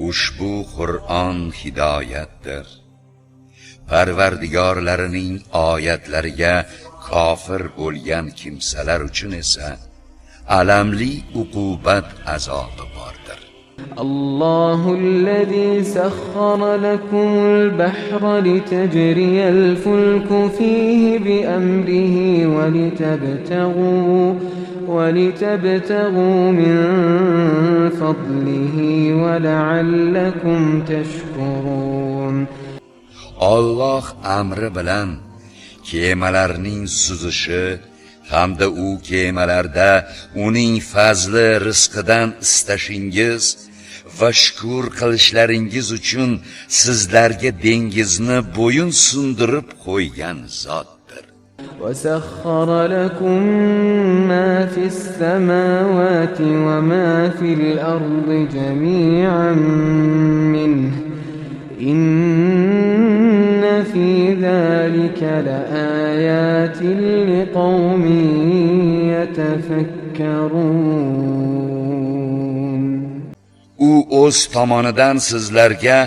Ushbu Qur'on hidoyatdir. Parvardigorlarining oyatlariga kofir bo'lgan kimsalar uchun esa alamli uqubat azobi bordir. الله الذي سخر لكم البحر لتجري الفلك فيه بأمره ولتبتغوا من فضله ولعلكم تشكرون. Alloh amri bilan kemalarning suzishi hamda u kemalarda uning fazli rizqidan istashingiz va shukr qilishlaringiz uchun sizlarga dengizni bo'yin sundirib qo'ygan zotdir. وسخر لكم ما في السماوات وما في الأرض جميعا منه إن في ذلك لآيات لقوم يتفكرون. U o'z tomonidan sizlarga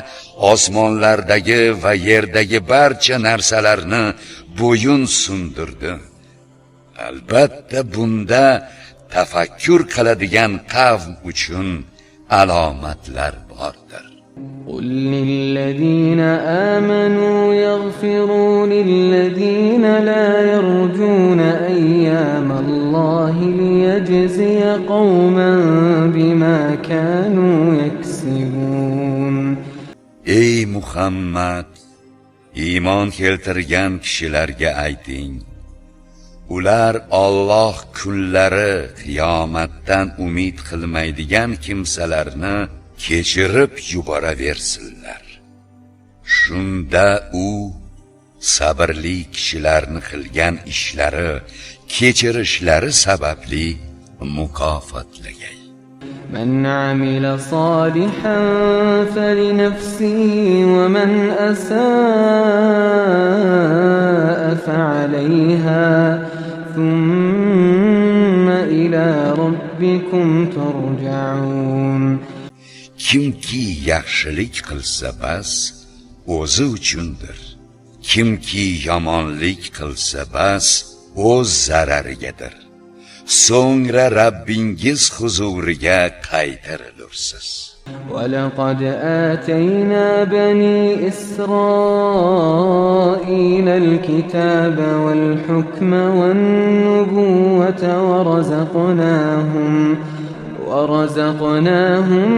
osmonlardagi va yerdagi barcha narsalarni bo'yin sundirdi. Albatta bunda tafakkur qiladigan qavm uchun alomatlar bordir. قل للذين آمنوا يغفروا للذين لا يرجون أيام الله ليجزي قوما بما كانوا يكسبون. Ey Muhammad, iymon keltirgan kishilarga ayting, ular Alloh kunlari qiyomatdan umid qilmaydigan kimsalarni kechirib yuboraversinlar. Shunda u sabrli kishilarni qilgan ishlari kechirishlari sababli mukofotlagay. من عمل صالحا فلنفسه ومن أساء فعليها ثم إلى ربكم ترجعون. Kimki yaxshilik qilsa bas o'zi uchundir. Kimki yomonlik qilsa bas o'z zararigadir. So'ngra Rabbingiz huzuriga qaytarilursiz. ولقد آتينا بني إسرائيل الكتاب والحكم والنبوة ورزقناهم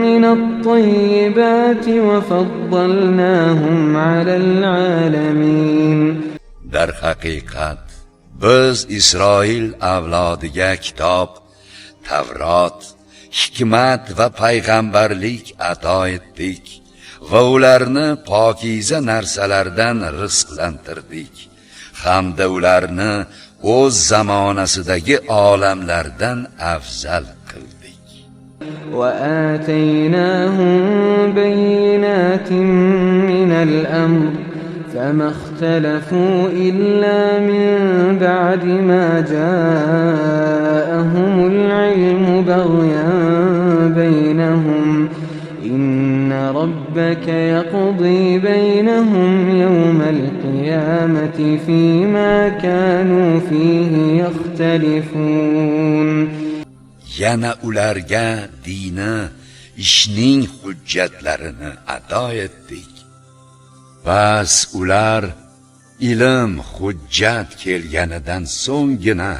من الطيبات وفضلناهم على العالمين. Dar haqiqat biz Isroil avlodiga kitob, Tavrot, hikmat va payg'ambarlik ato etdik va ularni pokiza narsalardan rizqlantirdik hamda ularni o'z zamonasidagi olamlardan afzal qildik. وآتيناهم بينات من الأمر فما اختلفوا إلا من بعد ما جاءهم العلم بغيا بينهم إن ربك يقضي بينهم يوم القيامة فيما كانوا فيه يختلفون. Yana ularga dini, ishning hujjatlarini ato etdik. Bas ular ilm hujjat kelganidan so'nggina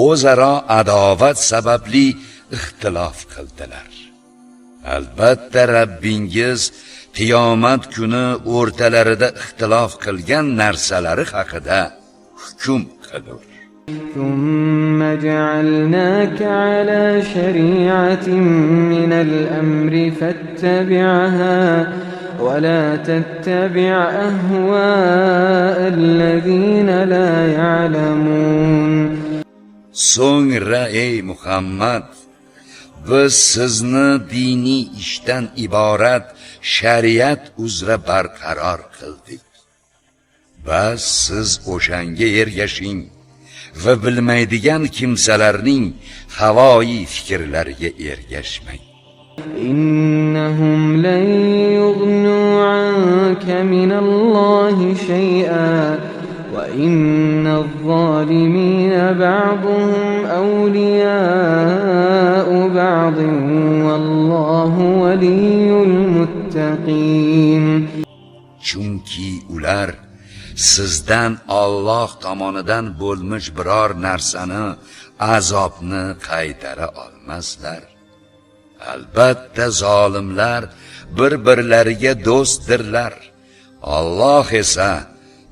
o'zaro adovat sababli ixtilof qildilar. Albatta Rabbingiz qiyomat kuni o'rtalarida ixtilof qilgan narsalari haqida hukm qilur. ثم جعلناك على شريعة من الأمر فاتبعها ولا تتبع أهواء الذين لا يعلمون. So'ngra ey Muhammad, biz sizni diniy ishdan iborat shariat uzra barqaror qildik. Bas siz o'shanga ergashing va bilmaydigan kimsalarning havoyi fikrlariga ergashmang. إنهم لن يغنوا عنك من الله شيئا وإن الظالمين بعضهم أولياء بعض والله ولي المتقين. Chunki ular sizdan Alloh tomonidan bo'lmish biror narsani, azobni qaytara olmaslar. Albatta zolimlar bir-birlariga do'stdirlar. Alloh esa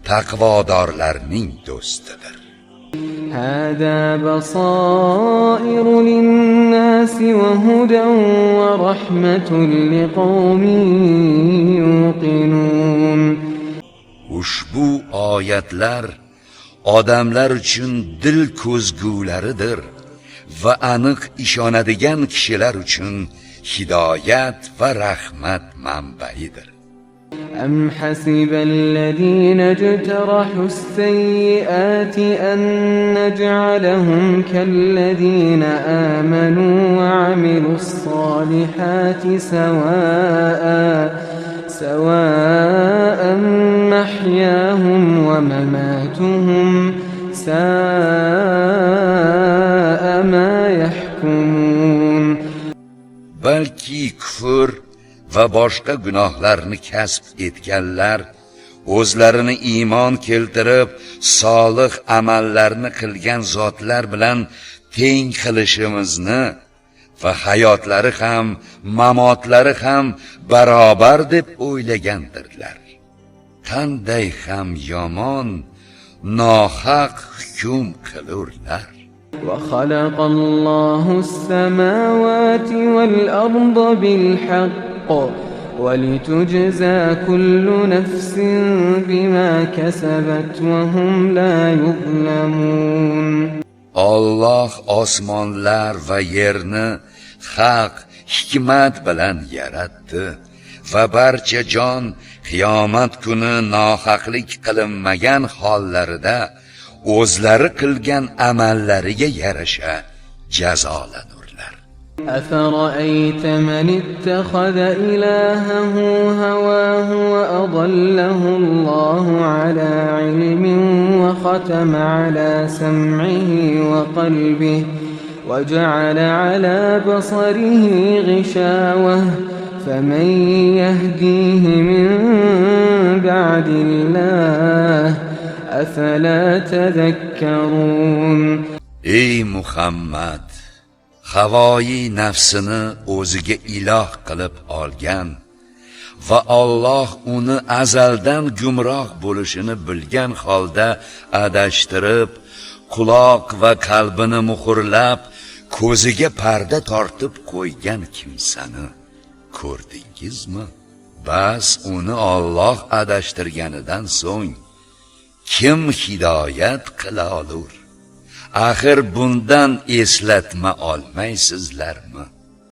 taqvodorlarning do'stidir. هذا بصائر للناس وهدى ورحمة لقوم يوقنون. Ushbu oyatlar odamlar uchun dil ko'zgularidir va aniq ishonadigan kishilar uchun hidoyat va rahmat manbaidir. أم حسب الذين اجترحوا السيئات أن نجعلهم كالذين آمنوا وعملوا الصالحات سواء محياهم ومماتهم ساء ما يحكمون. Balki kufr va boshqa gunohlarni kasb etganlar o'zlarini iymon keltirib solih amallarni qilgan zotlar bilan teng qilishimizni va hayotlari ham mamotlari ham barobar deb o'ylagandirlar. Qanday ham yomon nohaq hukm qilurlar. وخلق الله السماوات والأرض بالحق ولتجزى كل نفس بما كسبت وهم لا يظلمون. Alloh osmonlar va yerni haq hikmat bilan yaratdi va barcha jon qiyomat kuni nohaqlik qilinmagan hollarida o'zlari qilgan amallariga yarasha jazolanurlar. أفرأيت من اتخذ إلهه هواه وأضله الله على علم وختم على سمعه وقلبه وجعل على بصره غشاوة فمن يهديه من بعد الله أفلا تذكرون. Ey Muhammad, havoyi nafsini o'ziga iloh qilib olgan va Alloh uni azaldan gumroh bo'lishini bilgan holda adashtirib, quloq va qalbini muhrlab, ko'ziga parda tortib qo'ygan kimsani ko'rdingizmi? Bas uni Alloh adashtirganidan so'ng kim hidoyat qila olur? Axir bundan eslatma olmaysizlarmi?